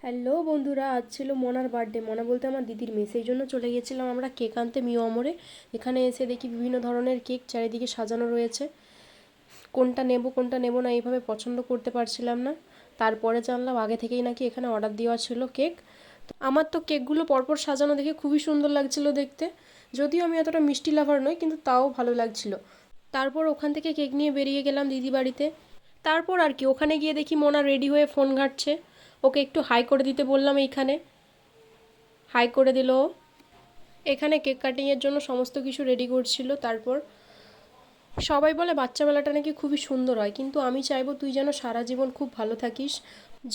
Hello বন্ধুরা, আজ ছিল মনার বার্থডে। মনা বলতে আমার দিদির মেয়ে, সেই জন্য চলে গেছিলাম আমরা কেক আনতে মিও আমরে। এখানে এসে দেখি বিভিন্ন ধরনের কেক চারিদিকে সাজানো রয়েছে। কোনটা নেব না এইভাবে পছন্দ করতে পারছিলাম না। তারপরে জানলাম আগে থেকেই নাকি এখানে অর্ডার দেওয়া ছিল কেক। আমার তো কেকগুলো পরপর সাজানো দেখে খুবই সুন্দর লাগছিল দেখতে। যদিও আমি এতটা মিষ্টি লাভার নই, কিন্তু তাও ভালো লাগছিল। তারপর ওখান থেকে কেক নিয়ে বেরিয়ে গেলাম দিদি বাড়িতে। তারপর আর কি, ওখানে গিয়ে দেখি মোনা রেডি হয়ে ফোন ঘাঁটছে। ওকে একটু হাই করে দিতে বললাম, এইখানে হাই করে দিল ও। এখানে কেক কাটিংয়ের জন্য সমস্ত কিছু রেডি করছিল। তারপর সবাই বলে বাচ্চাবেলাটা নাকি খুবই সুন্দর হয়, কিন্তু আমি চাইবো তুই যেন সারা জীবন খুব ভালো থাকিস,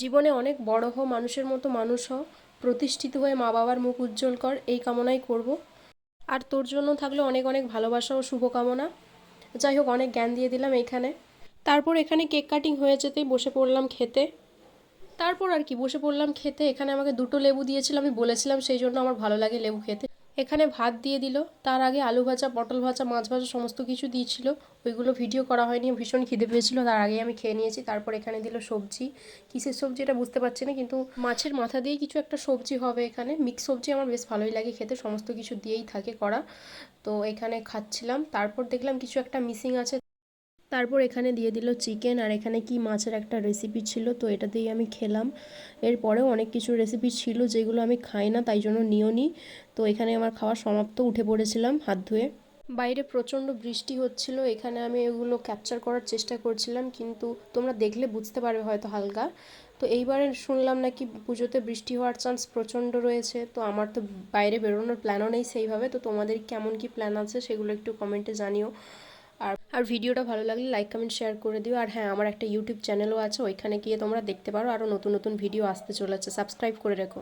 জীবনে অনেক বড় হও, মানুষের মতো মানুষ হও, প্রতিষ্ঠিত হয়ে মা বাবার মুখ উজ্জ্বল কর, এই কামনাই করব। আর তোর জন্য থাকলে অনেক অনেক ভালোবাসা ও শুভকামনা। যাই হোক, অনেক জ্ঞান দিয়ে দিলাম এইখানে। তারপর এখানে কেক কাটিং হয়ে যেতেই বসে পড়লাম খেতে। তারপর আর কি বসে পড়লাম খেতে। এখানে আমাকে দুটো লেবু দিয়েছিল, আমি বলেছিলাম সেই জন্য আমার ভালো লাগে লেবু খেতে। এখানে ভাত দিয়ে দিল, তার আগে আলু ভাজা, পটল ভাজা, মাছ ভাজা সমস্ত কিছু দিয়েছিল। ওইগুলো ভিডিও করা হয়নি, ভীষণ খিদে পেয়েছিল, তার আগেই আমি খেয়ে নিয়েছি। তারপর এখানে দিল সবজি। কিসের সবজি এটা বুঝতে পারছি না, কিন্তু মাছের মাথা দিয়ে কিছু একটা সবজি হবে। এখানে মিক্স সবজি আমার বেশ ভালোই লাগে খেতে, সমস্ত কিছু দিয়েই থাকে করা। তো এখানে খাচ্ছিলাম। তারপর দেখলাম কিছু একটা মিসিং আছে। তারপর এখানে দিয়ে দিল চিকেন, আর এখানে কি মাছের একটা রেসিপি ছিল, তো এটা দিয়েই আমি খেলাম। এরপরেও অনেক কিছু রেসিপি ছিল যেগুলো আমি খাই না, তাই জন্য নিও নি। তো এখানে আমার খাওয়া সমাপ্ত, উঠে পড়েছিলাম হাত ধুয়ে। বাইরে প্রচণ্ড বৃষ্টি হচ্ছিল, এখানে আমি এগুলো ক্যাপচার করার চেষ্টা করছিলাম, কিন্তু তোমরা দেখলে বুঝতে পারবে হয়তো হালকা। তো এইবারে শুনলাম নাকি পুজোতে বৃষ্টি হওয়ার চান্স প্রচণ্ড রয়েছে। তো আমার তো বাইরে বেরোনোর প্ল্যানও নেই সেইভাবে। তো তোমাদের কেমন কি প্ল্যান আছে সেগুলো একটু কমেন্টে জানিও। আর ভিডিওটা ভালো লাগলে লাইক কমেন্ট শেয়ার করে দিও। আর হ্যাঁ, আমার একটা ইউটিউব চ্যানেলও আছে, ওইখানে গিয়ে তোমরা দেখতে পারো, আরও নতুন নতুন ভিডিও আসতে চলেছে, সাবস্ক্রাইব করে রেখো।